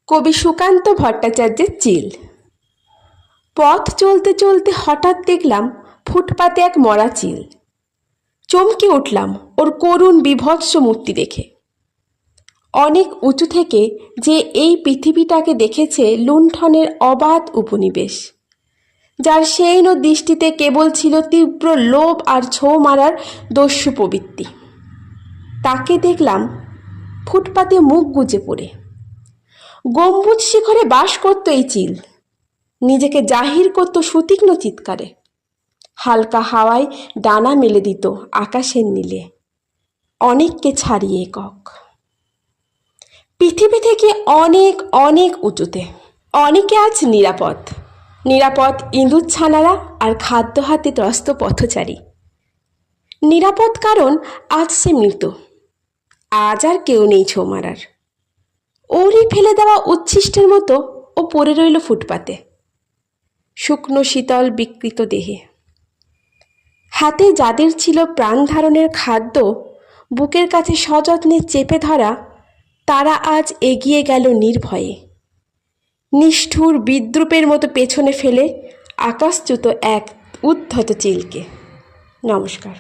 কবি সুকান্ত ভট্টাচার্যের চিল। পথ চলতে চলতে হঠাৎ দেখলাম ফুটপাতে এক মরা চিল। চমকে উঠলাম ওর করুণ বিভৎস মূর্তি দেখে। অনেক উঁচু থেকে যে এই পৃথিবীটাকে দেখেছে লুণ্ঠনের অবাধ উপনিবেশ, যার সেইন দৃষ্টিতে কেবল ছিল তীব্র লোভ আর ছোঁ মারার দস্যু প্রবৃত্তি, তাকে দেখলাম ফুটপাতে মুখ গুজে পড়ে। গম্বুজ শিখরে বাস করত এই চিল, নিজেকে জাহির করত সুতীক্ষ্ণ চিৎকারে। হালকা হাওয়ায় ডানা মেলে দিত আকাশের নীলে, অনেককে ছাড়িয়ে একক। পৃথিবী থেকে অনেক অনেক উঁচুতে অনেকে আজ নিরাপদ, নিরাপদ ইঁদুর ছানারা আর খাদ্য হাতে ত্রস্ত পথচারী। নিরাপদ কারণ আজ সে মৃত, আজ আর কেউ নেই ছোঁ মারার। ওরই ফেলে দেওয়া উচ্ছিষ্টের মতো ও পড়ে রইল ফুটপাতে, শুকনো শীতল বিকৃত দেহে। হাতে যাদের ছিল প্রাণ ধারণের খাদ্য বুকের কাছে সযত্নে চেপে ধরা, তারা আজ এগিয়ে গেল নির্ভয়ে, নিষ্ঠুর বিদ্রূপের মতো পেছনে ফেলে আকাশচ্যুত এক উদ্ধত চিলকে। নমস্কার।